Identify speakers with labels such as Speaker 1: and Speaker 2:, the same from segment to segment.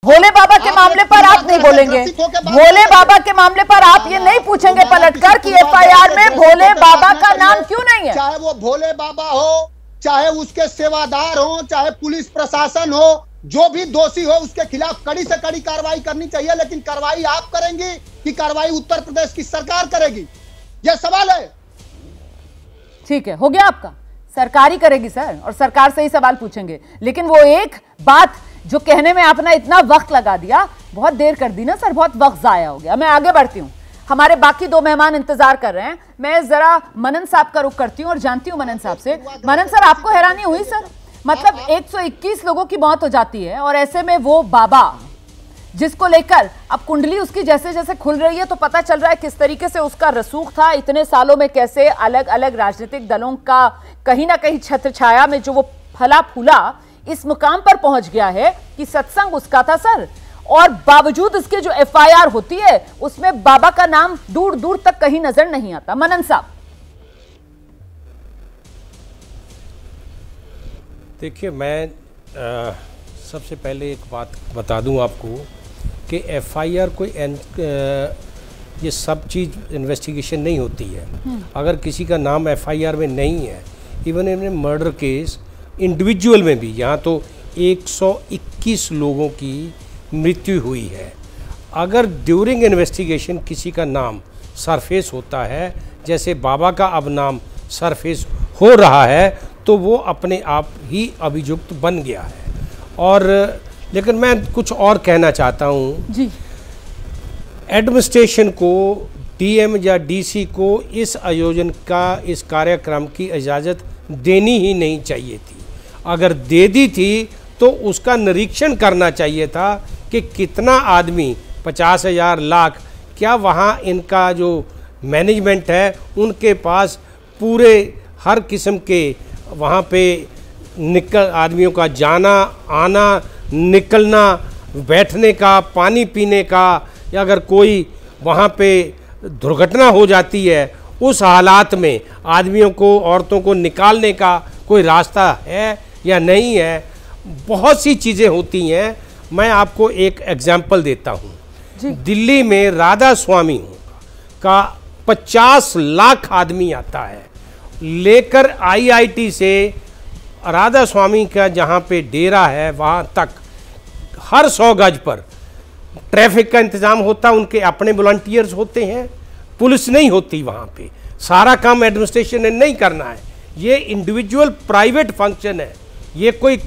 Speaker 1: भोले बाबा के मामले पर आप नहीं बोलेंगे, भोले बाबा के मामले पर आप ये नहीं पूछेंगे पलटकर कि एफआईआर में भोले बाबा का नाम क्यों नहीं है।
Speaker 2: चाहे वो भोले बाबा हो, चाहे उसके सेवादार हो, चाहे पुलिस प्रशासन हो, जो भी दोषी हो उसके खिलाफ कड़ी से कड़ी कार्रवाई करनी चाहिए। लेकिन कार्रवाई आप करेंगी कि कार्रवाई उत्तर प्रदेश की सरकार करेगी, यह सवाल है।
Speaker 1: ठीक है, हो गया आपका, सरकार ही करेगी सर, और सरकार से ही सवाल पूछेंगे। लेकिन वो एक बात जो कहने में आपने इतना वक्त लगा दिया, बहुत देर कर दी ना सर, बहुत वक्त जाया हो गया। मैं आगे बढ़ती हूँ, हमारे बाकी दो मेहमान इंतजार कर रहे हैं। मैं जरा मनन साहब का रुख करती हूँ और जानती हूँ मनन साहब से। मनन सर, आपको हैरानी हुई सर? मतलब 121 लोगों की मौत हो जाती है और ऐसे में वो बाबा जिसको लेकर अब कुंडली उसकी जैसे जैसे खुल रही है तो पता चल रहा है किस तरीके से उसका रसूख था इतने सालों में, कैसे अलग अलग राजनीतिक दलों का कहीं ना कहीं छत्र छाया में जो वो फला फूला इस मुकाम पर पहुंच गया है कि सत्संग उसका था सर, और बावजूद इसके जो एफआईआर होती है उसमें बाबा का नाम दूर दूर तक कहीं नजर नहीं आता। मनन साहब,
Speaker 3: देखिए, मैं सबसे पहले एक बात बता दूं आपको कि एफआईआर कोई ये सब चीज़ इन्वेस्टिगेशन नहीं होती है। अगर किसी का नाम एफआईआर में नहीं है, even in murder case individual में भी, यहाँ तो 121 लोगों की मृत्यु हुई है, अगर ड्यूरिंग इन्वेस्टिगेशन किसी का नाम सरफेस होता है, जैसे बाबा का अब नाम सरफेस हो रहा है, तो वो अपने आप ही अभियुक्त बन गया है। और लेकिन मैं कुछ और कहना चाहता हूँ जी, एडमिनिस्ट्रेशन को, डीएम या डीसी को इस आयोजन का, इस कार्यक्रम की इजाज़त देनी ही नहीं चाहिए थी। अगर दे दी थी तो उसका निरीक्षण करना चाहिए था कि कितना आदमी, 50,000 लाख, क्या वहाँ इनका जो मैनेजमेंट है उनके पास पूरे हर किस्म के वहाँ पे आदमियों का जाना आना, निकलना, बैठने का, पानी पीने का, या अगर कोई वहाँ पे दुर्घटना हो जाती है उस हालात में आदमियों को, औरतों को निकालने का कोई रास्ता है या नहीं है। बहुत सी चीज़ें होती हैं। मैं आपको एक एग्जाम्पल देता हूँ। दिल्ली में राधा स्वामी का 50 लाख आदमी आता है लेकर आईआईटी से राधा स्वामी का जहाँ पे डेरा है वहाँ तक हर 100 गज पर ट्रैफिक का इंतज़ाम होता, उनके अपने वॉलंटियर्स होते हैं, पुलिस नहीं होती वहाँ पे। सारा काम एडमिनिस्ट्रेशन ने नहीं करना है, ये इंडिविजुअल प्राइवेट फंक्शन है, ये कोई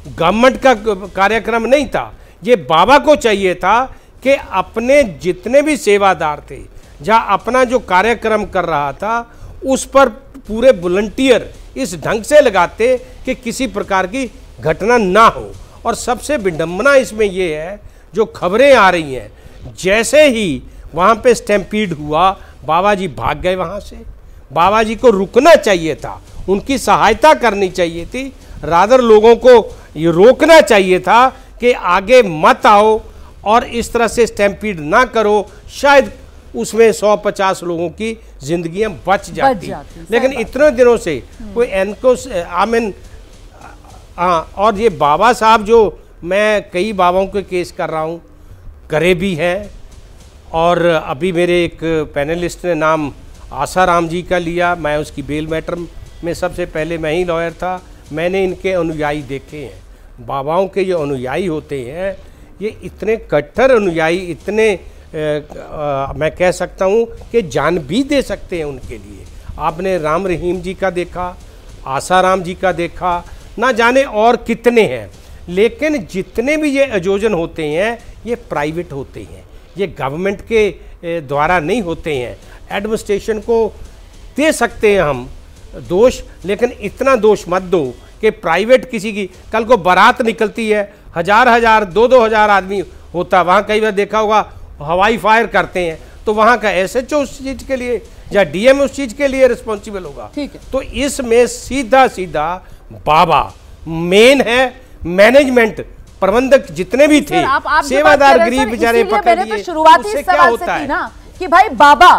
Speaker 3: गवर्नमेंट का कार्यक्रम नहीं था। ये बाबा को चाहिए था कि अपने जितने भी सेवादार थे, जहाँ अपना जो कार्यक्रम कर रहा था उस पर पूरे वॉलंटियर इस ढंग से लगाते कि किसी प्रकार की घटना ना हो। और सबसे विडंबना इसमें ये है, जो खबरें आ रही हैं, जैसे ही वहाँ पे स्टैम्पीड हुआ बाबा जी भाग गए वहाँ से। बाबा जी को रुकना चाहिए था, उनकी सहायता करनी चाहिए थी, रादर लोगों को ये रोकना चाहिए था कि आगे मत आओ और इस तरह से स्टैम्पीड ना करो, शायद उसमें 150 लोगों की जिंदगियां बच जाती। लेकिन इतने दिनों से कोई एनको आमिन और ये बाबा साहब, जो मैं कई बाबाओं के केस कर रहा हूँ, करे भी हैं, और अभी मेरे एक पैनलिस्ट ने नाम आसाराम जी का लिया, मैं उसकी बेल मैटर में सबसे पहले मैं ही लॉयर था। मैंने इनके अनुयायी देखे हैं। बाबाओं के जो अनुयायी होते हैं ये इतने कट्टर अनुयायी, इतने मैं कह सकता हूँ कि जान भी दे सकते हैं उनके लिए। आपने राम रहीम जी का देखा, आसाराम जी का देखा, ना जाने और कितने हैं। लेकिन जितने भी ये आयोजन होते हैं ये प्राइवेट होते हैं, ये गवर्नमेंट के द्वारा नहीं होते हैं। एडमिनिस्ट्रेशन को दे सकते हैं हम दोष, लेकिन इतना दोष मत दो कि प्राइवेट किसी की, कल को बारात निकलती है, 1000 2,000 आदमी होता, वहाँ कई बार देखा होगा हवाई फायर करते हैं, तो वहाँ का एसएचओ उस चीज़ के लिए या डीएम उस चीज़ के लिए रिस्पॉन्सिबल होगा। ठीक है, तो इसमें सीधा सीधा बाबा मेन है, मैनेजमेंट प्रबंधक जितने भी थे, सेवादार गरीब बेचारे पकड़ लिए।
Speaker 1: शुरुआती सवाल से थी ना कि भाई बाबा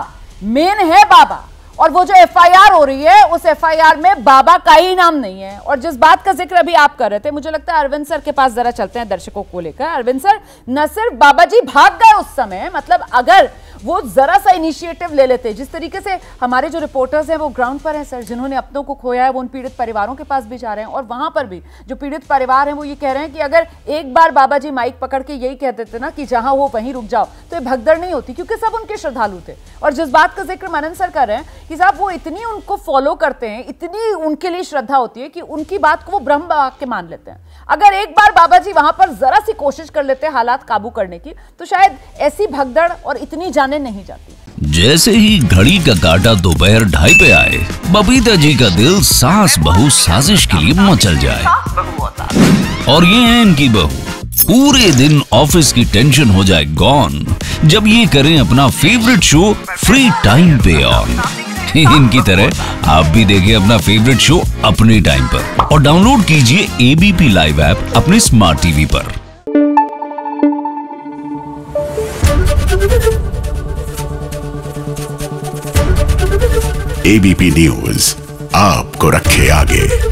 Speaker 1: मेन है बाबा, और वो जो एफआईआर हो रही है उस एफआईआर में बाबा का ही नाम नहीं है। और जिस बात का जिक्र अभी आप कर रहे थे, मुझे लगता है अरविंद सर के पास जरा चलते हैं दर्शकों को लेकर। अरविंद सर, न सिर्फ बाबा जी भाग गए उस समय, मतलब अगर वो जरा सा इनिशिएटिव ले लेते, जिस तरीके से हमारे जो रिपोर्टर्स हैं वो ग्राउंड पर हैं सर, जिन्होंने अपनों को खोया है, वो उन पीड़ित परिवारों के पास भी जा रहे हैं और वहां पर भी जो पीड़ित परिवार हैं वो ये कह रहे हैं कि अगर एक बार बाबा जी माइक पकड़ के यही कहते थे ना कि जहां हो वहीं रुक जाओ, तो ये भगदड़ नहीं होती, क्योंकि सब उनके श्रद्धालु थे। और जिस बात का जिक्र मनन सर कर रहे हैं कि साहब वो इतनी उनको फॉलो करते हैं, इतनी उनके लिए श्रद्धा होती है कि उनकी बात को वो ब्रह्म वाक्य मान लेते हैं। अगर एक बार बाबा जी वहां पर जरा सी कोशिश कर लेते हालात काबू करने की, तो शायद ऐसी भगदड़ और इतनी जानें नहीं जाती।
Speaker 4: जैसे ही घड़ी का काटा दोपहर 2:30 पे आए, बबीता जी का दिल सास बहू साजिश के लिए मचल जाए। और ये है इनकी बहू, पूरे दिन ऑफिस की टेंशन हो जाए गॉन जब ये करें अपना फेवरेट शो फ्री टाइम पे ऑन। इनकी तरह आप भी देखें अपना फेवरेट शो अपने टाइम पर और डाउनलोड कीजिए एबीपी लाइव ऐप अपने स्मार्ट टीवी पर।
Speaker 5: एबीपी न्यूज आपको रखे आगे।